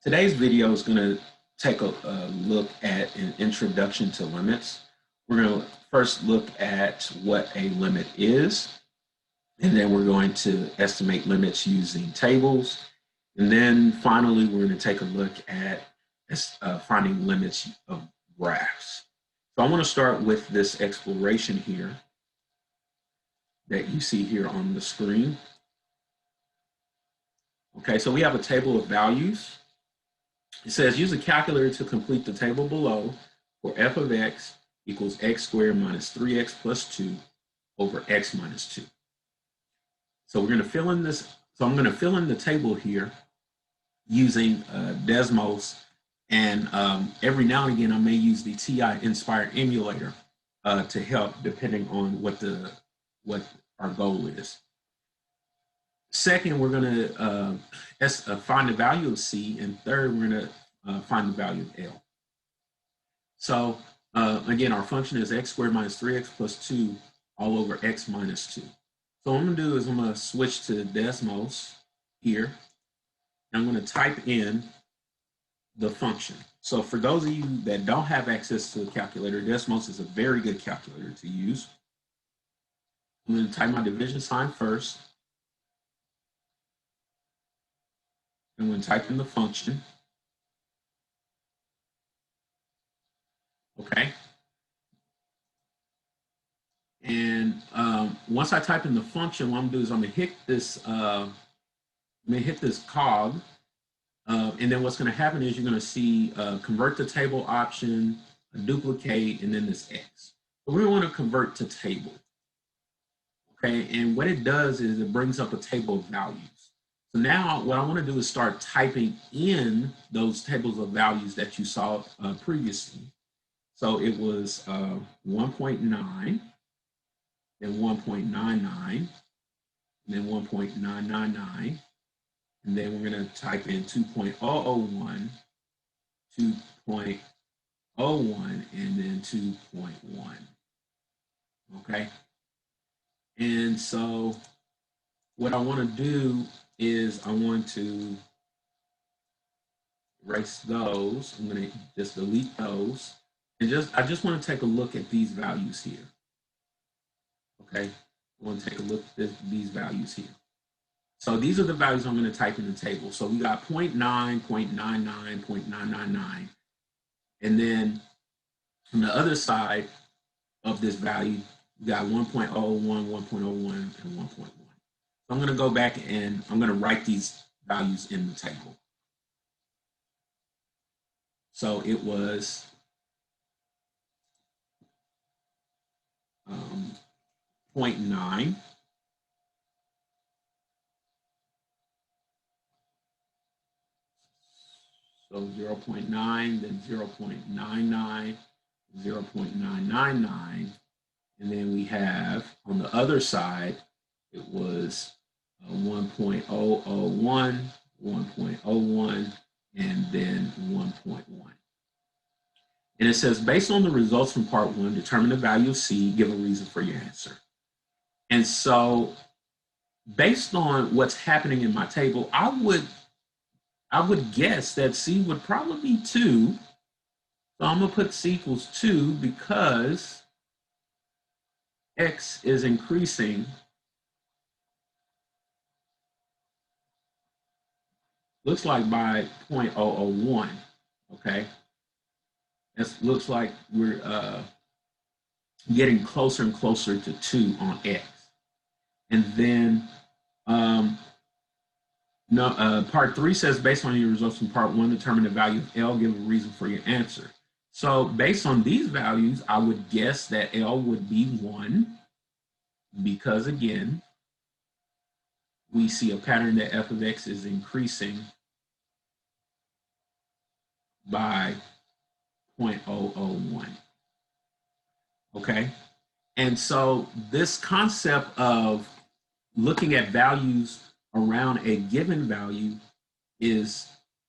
Today's video is going to take a look at an introduction to limits. We're going to first look at what a limit is, and then we're going to estimate limits using tables. And then finally, we're going to take a look at finding limits of graphs. So I want to start with this exploration here that you see here on the screen. Okay, so we have a table of values. It says use a calculator to complete the table below for f of x equals x squared minus 3x plus 2 over x minus 2. So we're going to fill in this. So I'm going to fill in the table here using Desmos, and every now and again I may use the TI Inspire emulator to help, depending on what our goal is. Second, we're going to find the value of C, and third, we're going to find the value of L. So again, our function is x squared minus 3x plus 2 all over x minus 2. So what I'm going to do is I'm going to switch to Desmos here, and I'm going to type in the function. So for those of you that don't have access to a calculator, Desmos is a very good calculator to use. I'm going to type my division sign first. I'm going to type in the function. Okay. And once I type in the function, what I'm going to do is I'm going to hit this cog. And then what's going to happen is you're going to see convert to table option, duplicate, and then this X. But we want to convert to table. Okay. And what it does is it brings up a table of values. So now what I want to do is start typing in those tables of values that you saw previously. So it was 1.9, then 1.99, then 1.999, and then we're going to type in 2.001, 2.01, and then 2.1. Okay. And so what I want to do is I want to erase those. I'm going to just delete those. And I just want to take a look at these values here. Okay, I want to take a look at these values here. So these are the values I'm going to type in the table. So we got 0.9, 0.99, 0.999. And then on the other side of this value, we got 1.01, 1.01, and 1.1. So I'm going to go back and I'm going to write these values in the table. So it was 0.9, so 0.9, then 0.99, 0.999, and then we have on the other side, it was 1.001, 1.01, and then 1.1. And it says, based on the results from part 1, determine the value of C, give a reason for your answer. And so based on what's happening in my table, I would guess that C would probably be 2. So I'm going to put C equals 2 because X is increasing. Looks like by 0.001, okay? It looks like we're getting closer and closer to 2 on X. And then part 3 says, based on your results from part 1, determine the value of L, give a reason for your answer. So based on these values, I would guess that L would be 1 because, again, we see a pattern that f of x is increasing by 0.001. Okay, and so this concept of looking at values around a given value is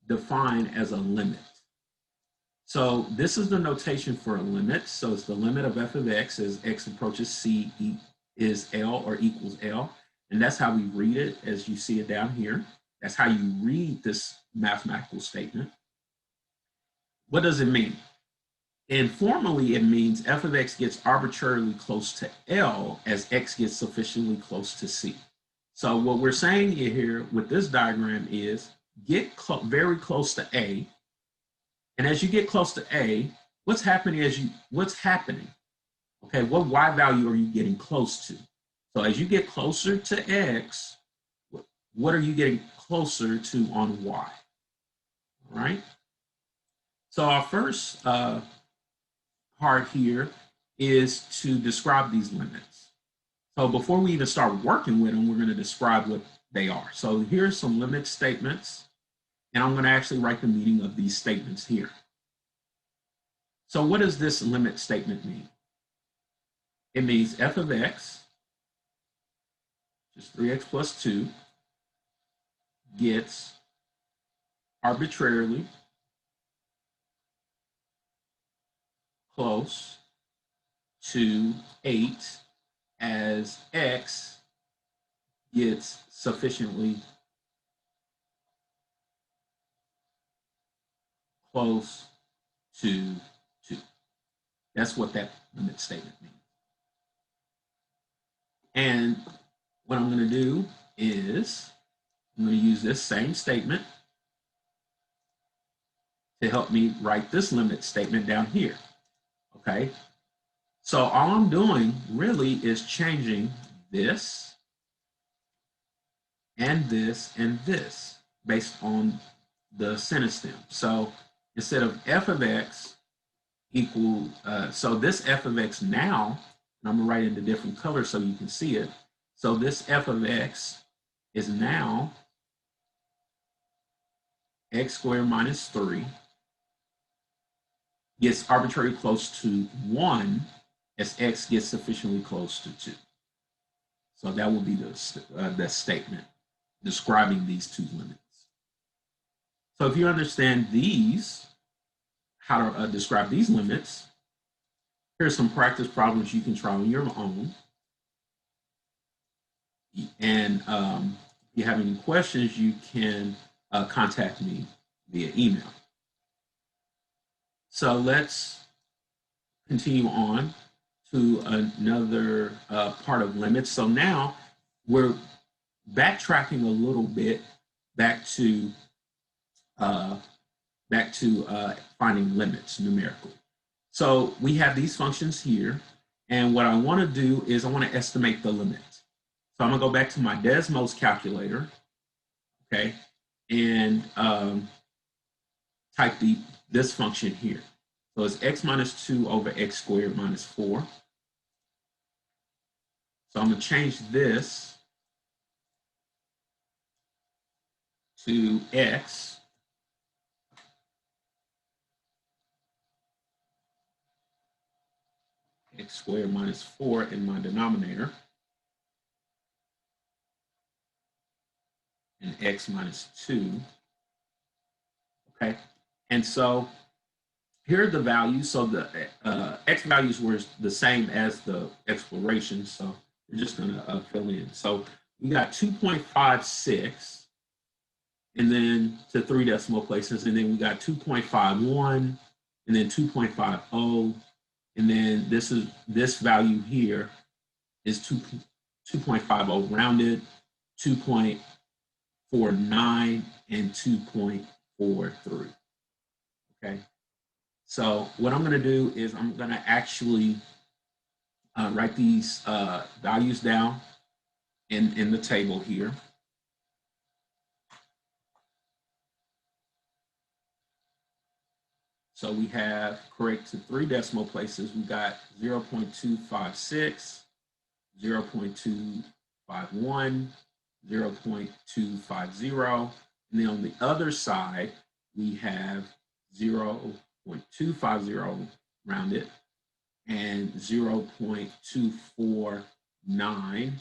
defined as a limit. So this is the notation for a limit. So it's the limit of f of x as x approaches c is L or equals L. And that's how we read it as you see it down here. That's how you read this mathematical statement. What does it mean? Informally, it means f of x gets arbitrarily close to L as x gets sufficiently close to C. So what we're saying here with this diagram is get very close to A. And as you get close to A, what's happening? Okay, what y value are you getting close to? So as you get closer to x, what are you getting closer to on y? All right. So our first part here is to describe these limits. So before we even start working with them, we're going to describe what they are. So here's some limit statements, and I'm going to actually write the meaning of these statements here. So what does this limit statement mean? It means f of x, which is 3x plus 2, gets arbitrarily close to 8 as x gets sufficiently close to 2. That's what that limit statement means. And what I'm going to do is I'm going to use this same statement to help me write this limit statement down here. Okay, so all I'm doing really is changing this and this and this based on the sentence stem. So instead of f of x equal, so this f of x now, and I'm gonna write it in a different color so you can see it. So this f of x is now x squared minus 3 gets arbitrarily close to 1 as x gets sufficiently close to 2. So that will be the statement describing these two limits. So if you understand these, how to describe these limits, here's some practice problems you can try on your own. And if you have any questions, you can contact me via email. So let's continue on to another part of limits. So now we're backtracking a little bit back to finding limits numerically. So we have these functions here, and what I want to do is I want to estimate the limit. So I'm going to go back to my Desmos calculator, okay, and type this function here. So it's x minus 2 over x squared minus 4. So I'm going to change this to x squared minus 4 in my denominator, and x minus 2. Okay, and so here are the values. So the x values were the same as the exploration, so we're just going to fill in. So we got 2.56, and then to 3 decimal places, and then we got 2.51, and then 2.50, and then this value here is 2.50 rounded, 2.49, and 2.43. Okay. So what I'm going to do is I'm going to actually write these values down in the table here. So we have, correct to 3 decimal places, we got 0.256, 0.251, 0.250, and then on the other side, we have 0.250 rounded and 0.249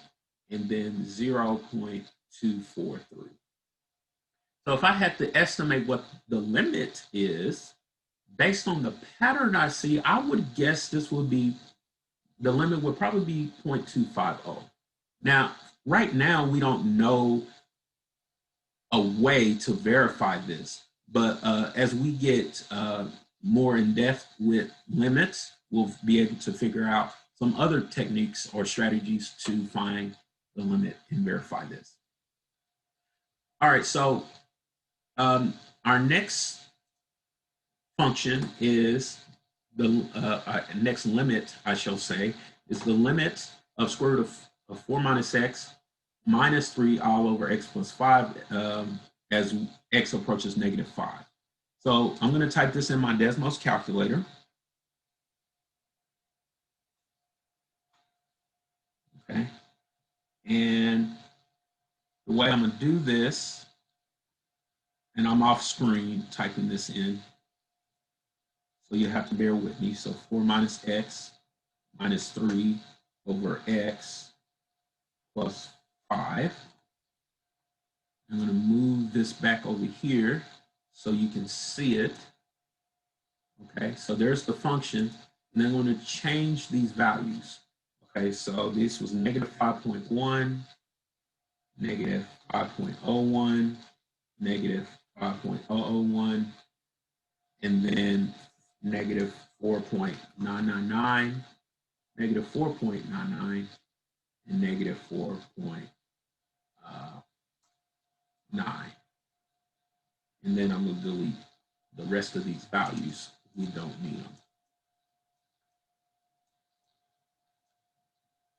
and then 0.243. So if I had to estimate what the limit is, based on the pattern I see, I would guess this would be, the limit would probably be 0.250. Now, right now, we don't know a way to verify this. But as we get more in depth with limits, we'll be able to figure out some other techniques or strategies to find the limit and verify this. All right, so our next function is the next limit, I shall say, is the limit of square root of 4 minus x minus 3 all over x plus 5 as x approaches negative 5. So I'm going to type this in my Desmos calculator. Okay. And the way I'm going to do this, and I'm off screen typing this in, so you have to bear with me. So 4 minus x minus 3 over x plus 5. I'm going to move this back over here so you can see it. Okay, so there's the function, and then I'm going to change these values. Okay, so this was negative 5.1, negative 5.01, negative 5.001, and then negative 4.999, negative 4.99, and negative 4.9. And then I'm going to delete the rest of these values. We don't need them.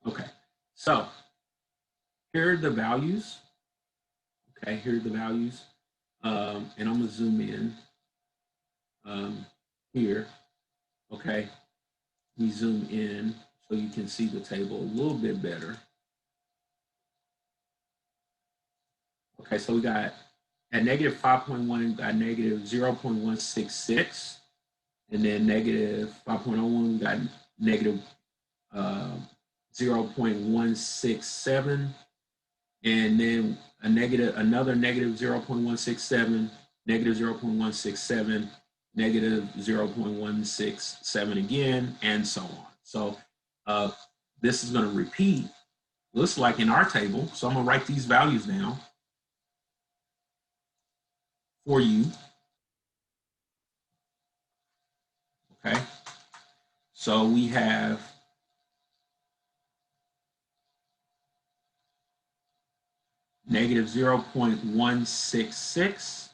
Okay, so here are the values. Okay, here are the values. And I'm going to zoom in here. Okay, we zoom in so you can see the table a little bit better. Okay, so we got at negative 5.1, got negative 0.166, and then negative 5.01, we got negative 0.167, and then another negative 0.167, negative 0.167, negative 0.167 again, and so on. So this is going to repeat, looks like in our table. So I'm going to write these values down for you. Okay. So we have negative 0.166,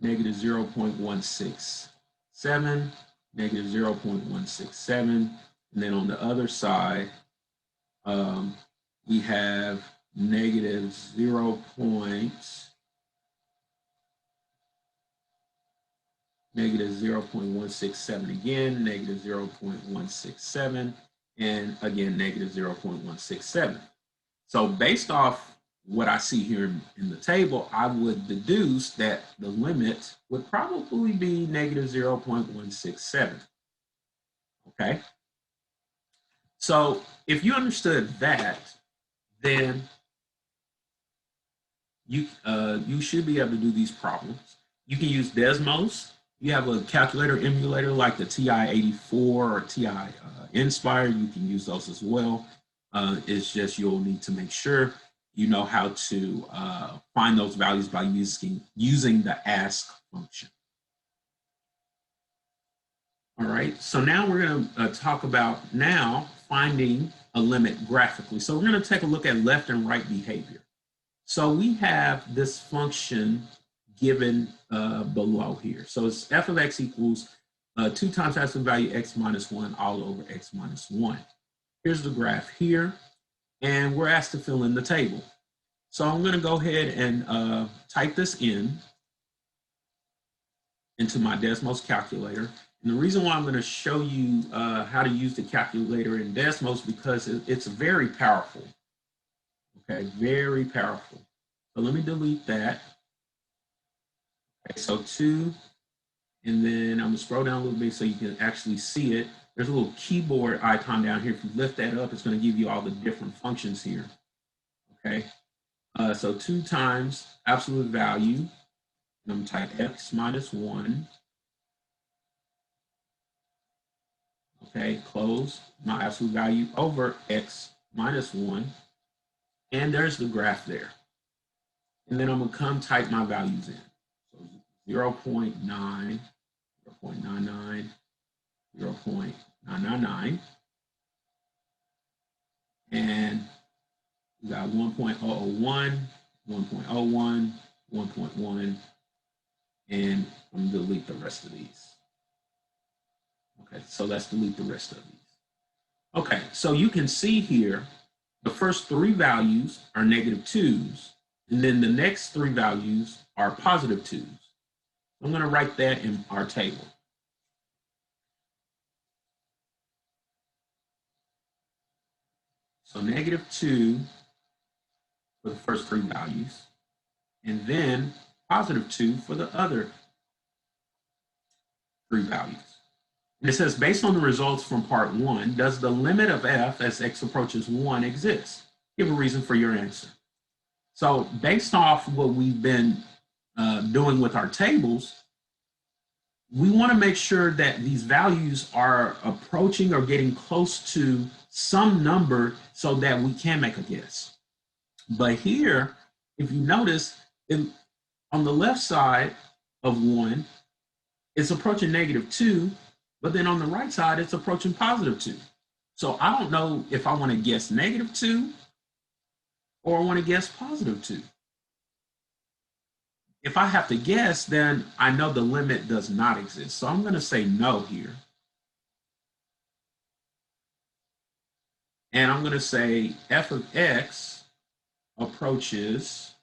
negative 0.167, negative 0.167, and then on the other side, we have negative 0.167 again, negative 0.167, and again, negative 0.167. So based off what I see here in the table, I would deduce that the limit would probably be negative 0.167. Okay. So if you understood that, then you should be able to do these problems. You can use Desmos. You have a calculator emulator like the TI-84 or TI Inspire. You can use those as well. It's just you'll need to make sure you know how to find those values by using the ask function. All right, so now we're going to talk about finding a limit graphically. So we're going to take a look at left and right behavior. So we have this function given below here. So it's f of x equals 2 times absolute value x minus 1 all over x minus 1. Here's the graph here, and we're asked to fill in the table. So I'm going to go ahead and type this into my Desmos calculator. And the reason why I'm going to show you how to use the calculator in Desmos because it's very powerful. Okay, very powerful. So let me delete that. Okay, so 2, and then I'm going to scroll down a little bit so you can actually see it. There's a little keyboard icon down here. If you lift that up, it's going to give you all the different functions here. Okay, so 2 times absolute value. I'm going to type x minus 1. Okay, close my absolute value over x minus 1. And there's the graph there. And then I'm going to come type my values in. So 0.9, 0.99, 0.999. And we got 1.001, 1.01, 1.1, and I'm going to delete the rest of these. Okay, so let's delete the rest of these. Okay, so you can see here, the first three values are -2s, and then the next three values are +2s. I'm going to write that in our table. So -2 for the first three values, and then +2 for the other three values. And it says, based on the results from part 1, does the limit of f as x approaches 1 exist? Give a reason for your answer. So based off what we've been doing with our tables, we want to make sure that these values are approaching or getting close to some number so that we can make a guess. But here, if you notice, on the left side of 1, it's approaching -2, but then on the right side, it's approaching +2. So I don't know if I want to guess -2 or I want to guess +2. If I have to guess, then I know the limit does not exist. So I'm going to say no here. And I'm going to say f of x approaches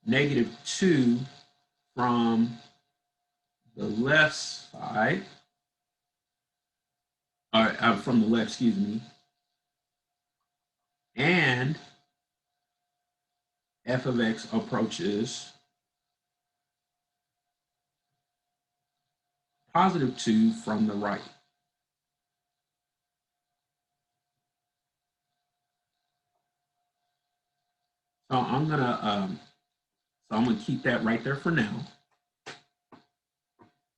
-2 from the left side, or from the left, excuse me, and f of x approaches +2 from the right. So I'm gonna keep that right there for now.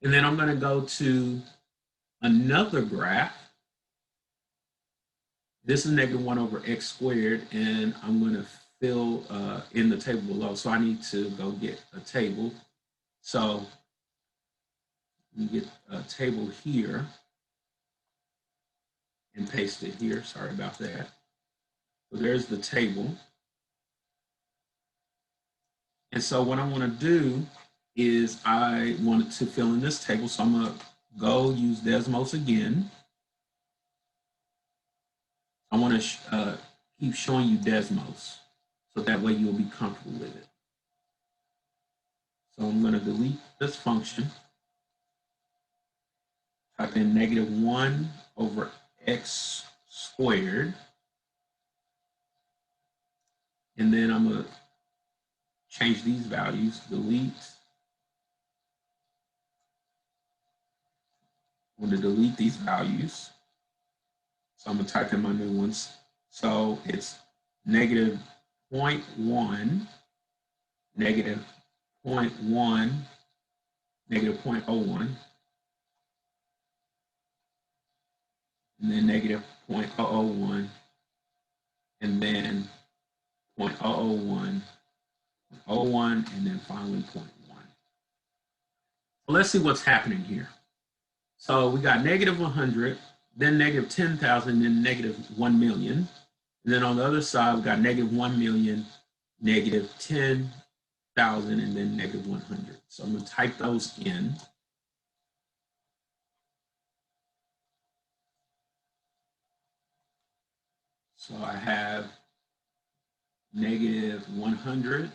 And then I'm gonna go to another graph. This is -1 over x squared, and I'm gonna fill in the table below. So I need to go get a table. So let me get a table here and paste it here. Sorry about that. So there's the table. And so what I want to do is I wanted to fill in this table. So I'm going to go use Desmos again. I want to keep showing you Desmos so that way you'll be comfortable with it. So I'm going to delete this function. Type in -1 over x squared. And then I'm going to change these values, delete. I'm going to delete these values. So I'm going to type in my new ones. So it's -0.1, -0.1, -0.01, and then -0.001, and then 0.001, 0.01, and then finally 0.1. So let's see what's happening here. So we got -100, then -10,000, then -1 million. And then on the other side, we got -1 million, -10,000, and then -100. So I'm going to type those in. So I have -100,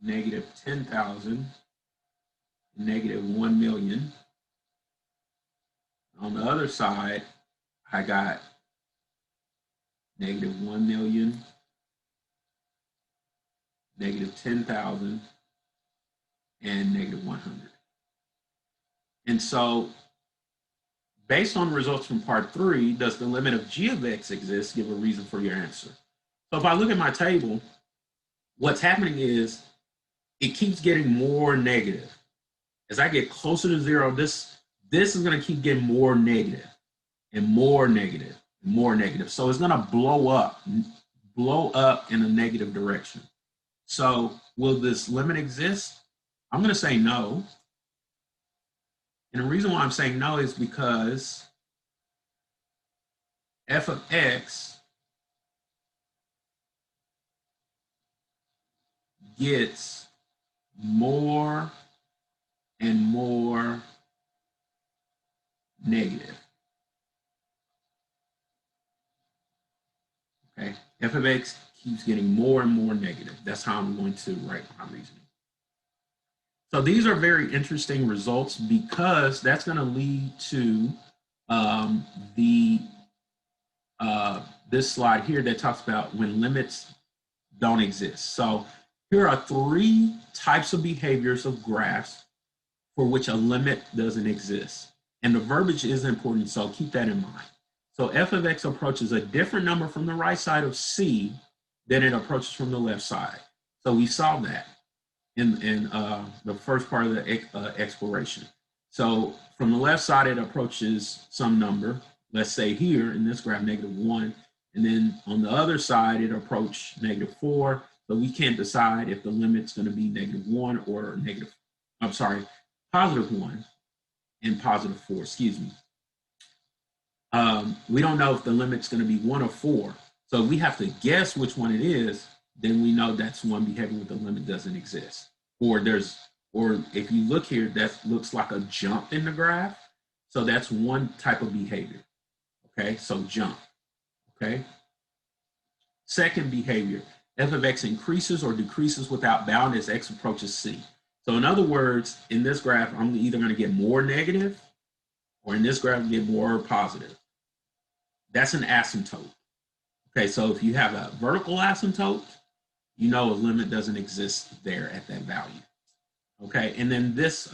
-10,000, -1 million. On the other side, I got -1 million, -10,000, and -100. And so based on the results from part 3, does the limit of g of x exist? Give a reason for your answer. So if I look at my table, what's happening is it keeps getting more negative. As I get closer to 0, this is going to keep getting more negative and more negative and more negative. So it's going to blow up blow up in a negative direction. So will this limit exist? I'm going to say no. And the reason why I'm saying no is because f of x gets more and more negative. Okay, f of x keeps getting more and more negative. That's how I'm going to write my reasoning. So these are very interesting results because that's going to lead to the this slide here that talks about when limits don't exist. So here are three types of behaviors of graphs for which a limit doesn't exist. And the verbiage is important, so keep that in mind. So f of x approaches a different number from the right side of C than it approaches from the left side. So we saw that in the first part of the exploration. So from the left side, it approaches some number, let's say here in this graph, -1. And then on the other side, it approached -4. So we can't decide if the limit's going to be -1 or +1 and +4, excuse me. We don't know if the limit's going to be 1 or 4. So if we have to guess which one it is, then we know that's one behavior where the limit doesn't exist. Or if you look here, that looks like a jump in the graph. So that's one type of behavior. Okay, so jump. Okay. Second behavior, f of x increases or decreases without bound as x approaches C. So in other words, in this graph, I'm either going to get more negative or in this graph, get more positive. That's an asymptote. Okay, so if you have a vertical asymptote, you know a limit doesn't exist there at that value. Okay, and then this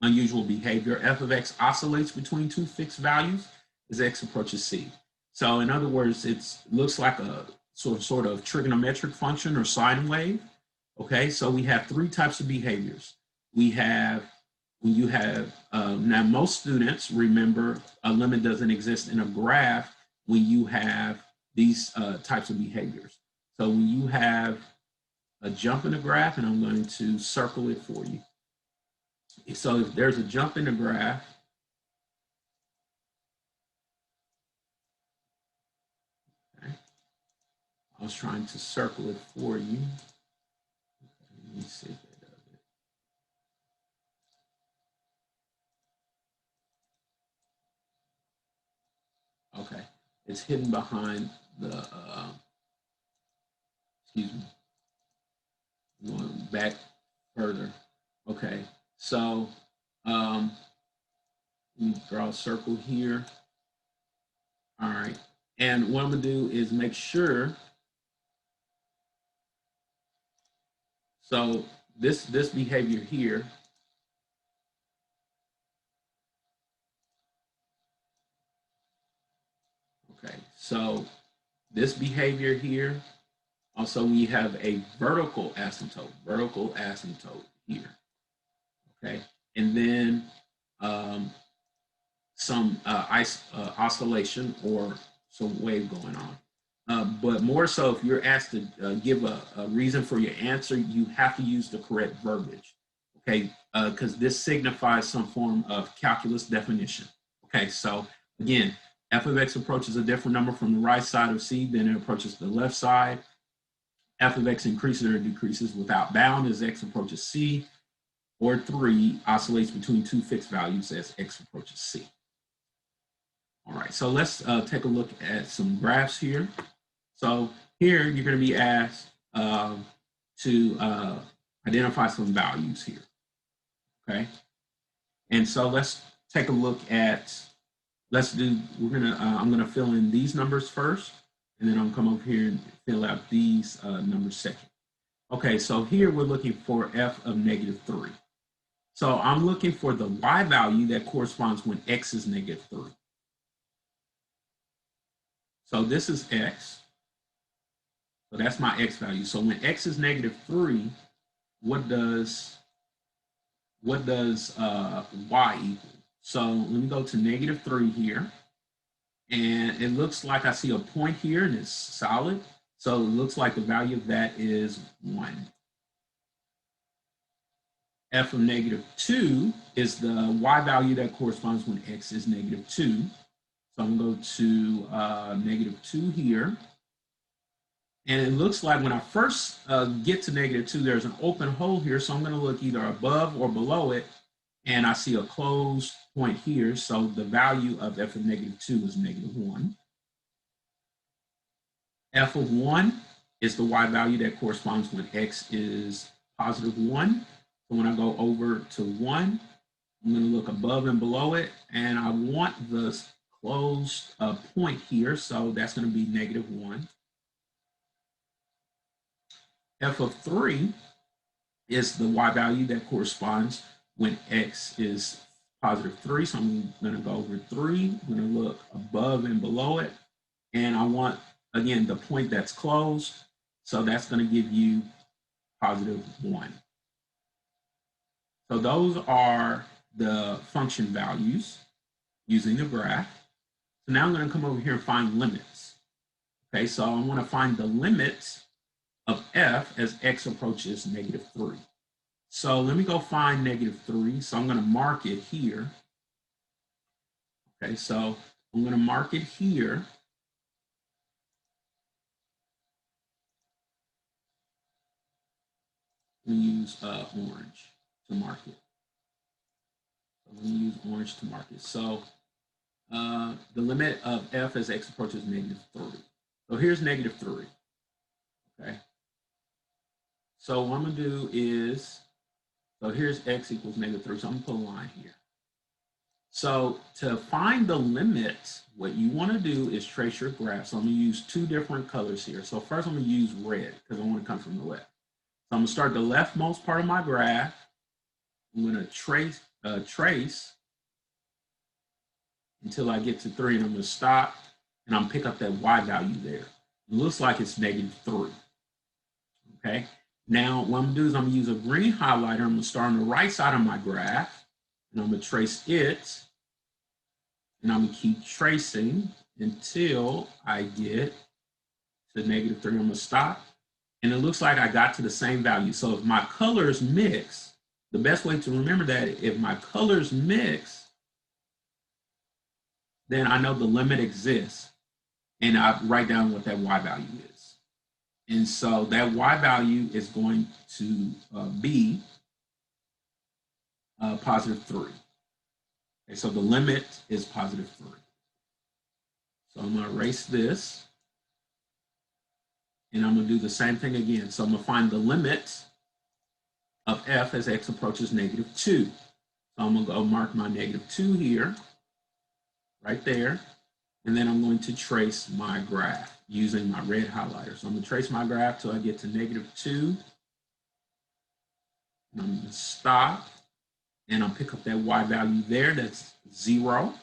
unusual behavior, f of x oscillates between two fixed values as x approaches C. So in other words, it looks like a sort of trigonometric function or sine wave. Okay, so we have three types of behaviors. We have, when you have, now most students remember a limit doesn't exist in a graph when you have these types of behaviors. So when you have a jump in the graph, and I'm going to circle it for you. So if there's a jump in the graph, okay, I was trying to circle it for you. Okay, let me see if that does it. Okay, it's hidden behind the, excuse me, going back further. Okay, so let me draw a circle here. All right, and what I'm gonna do is make sure, so this behavior here, okay, so this behavior here, also we have a vertical asymptote here, okay, and then some oscillation or some wave going on. But more so, if you're asked to give a reason for your answer, you have to use the correct verbiage, okay? Because this signifies some form of calculus definition. Okay, so again, f of x approaches a different number from the right side of C than it approaches the left side. F of x increases or decreases without bound as x approaches C, or 3 oscillates between two fixed values as x approaches C. All right, so let's take a look at some graphs here. So here you're going to be asked to identify some values here, okay? And so let's take a look at, I'm going to fill in these numbers first, and then I'm going to come over here and fill out these numbers second. Okay, so here we're looking for f of -3. So I'm looking for the y value that corresponds when x is -3. So this is x. So that's my x value. So when x is -3, what does y equal? So let me go to -3 here. And it looks like I see a point here and it's solid. So it looks like the value of that is 1. F of negative 2 is the y value that corresponds when x is negative 2. So I'm going to go to negative 2 here. And it looks like when I first get to negative 2, there's an open hole here. So I'm going to look either above or below it. And I see a closed point here. So the value of f of negative 2 is negative 1. F of 1 is the y value that corresponds when x is positive 1. So when I go over to 1, I'm going to look above and below it. And I want the closed point here. So that's going to be negative 1. F of 3 is the y value that corresponds when x is positive 3. So I'm going to go over 3. I'm going to look above and below it. And I want, again, the point that's closed. So that's going to give you positive 1. So those are the function values using the graph. So now I'm going to come over here and find limits. Okay, so I want to find the limits of f as x approaches negative 3. So let me go find negative 3. So I'm going to mark it here. Okay, so I'm going to mark it here. I'm going to use orange to mark it. I'm going to use orange to mark it. So the limit of f as x approaches negative 3. So here's negative 3. Okay. So what I'm going to do is, so here's x equals negative 3. So I'm going to put a line here. So to find the limit, what you want to do is trace your graph. So I'm going to use 2 different colors here. So first I'm going to use red because I want to come from the left. So I'm going to start the leftmost part of my graph. I'm going to trace until I get to 3, and I'm going to stop, and I'm going to pick up that y value there. It looks like it's negative 3. Okay. Now what I'm going to do is I'm going to use a green highlighter. I'm going to start on the right side of my graph, and I'm going to trace it, and I'm going to keep tracing until I get to negative 3. I'm going to stop, and it looks like I got to the same value. So if my colors mix, the best way to remember that, if my colors mix, then I know the limit exists, and I write down what that y value is. And so that y value is going to be positive 3. Okay, so the limit is positive 3. So I'm going to erase this, and I'm going to do the same thing again. So I'm going to find the limit of f as x approaches negative 2. So I'm going to go mark my negative 2 here, right there. And then I'm going to trace my graph using my red highlighter. So I'm going to trace my graph till I get to negative 2. And I'm going to stop, and I'll pick up that y value there. That's 0.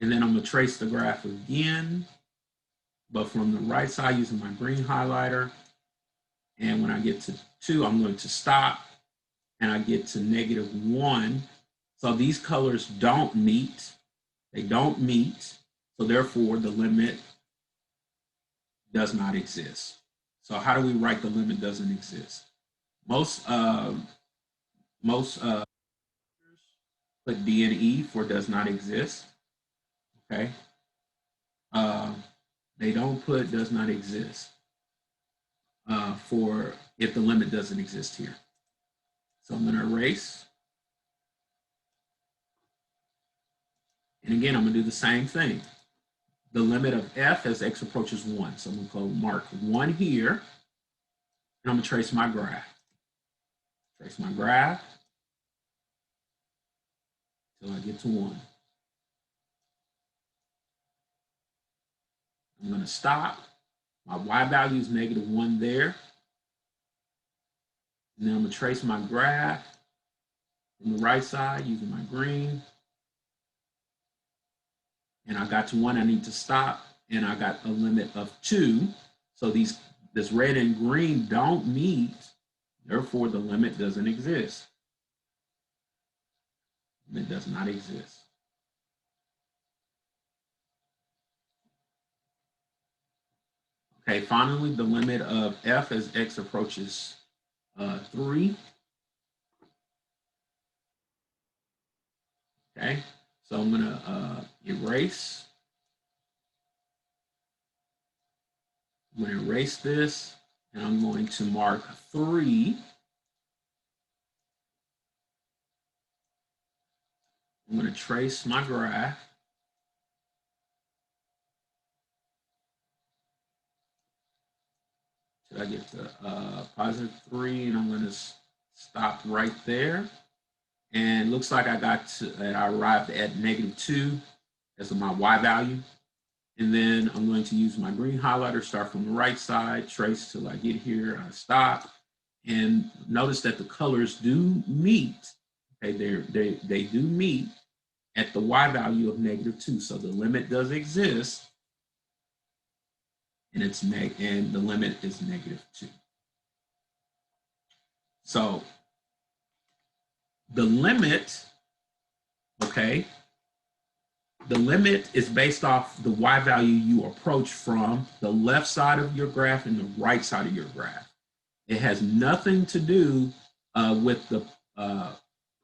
And then I'm going to trace the graph again, but from the right side using my green highlighter. And when I get to 2, I'm going to stop, and I get to negative 1. So these colors don't meet. They don't meet. So therefore, the limit does not exist. So how do we write the limit doesn't exist? Most put D and E for does not exist. Okay. They don't put does not exist for if the limit doesn't exist here. So I'm going to erase. And again, I'm going to do the same thing. The limit of f as x approaches 1. So I'm going to go mark 1 here, and I'm going to trace my graph. Trace my graph until I get to 1. I'm going to stop. My y value is negative 1 there. And then I'm going to trace my graph from the right side using my green. And I got to 1, I need to stop. And I got a limit of 2. So this red and green don't meet. Therefore, the limit doesn't exist. It does not exist. Okay, finally, the limit of f as x approaches 3. Okay, so I'm going to erase. I'm going to erase this, and I'm going to mark 3. I'm going to trace my graph. Till I get to positive 3, and I'm going to stop right there. And looks like I arrived at -2 as my y value. And then I'm going to use my green highlighter, start from the right side, trace till I get here, I stop. And notice that the colors do meet. Okay, they do meet at the y value of -2. So the limit does exist, and and the limit is -2. So the limit, okay, the limit is based off the y value you approach from the left side of your graph and the right side of your graph. It has nothing to do with the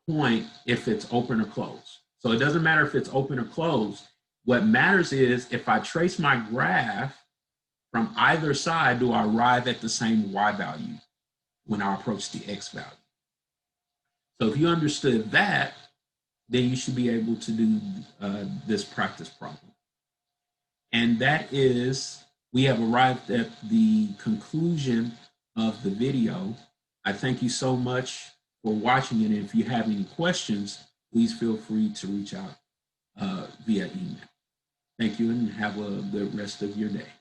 point if it's open or closed. So it doesn't matter if it's open or closed. What matters is if I trace my graph from either side, do I arrive at the same y value when I approach the x value? So if you understood that, then you should be able to do this practice problem. And that is, we have arrived at the conclusion of the video. I thank you so much for watching it. And if you have any questions, please feel free to reach out via email. Thank you and have a good rest of your day.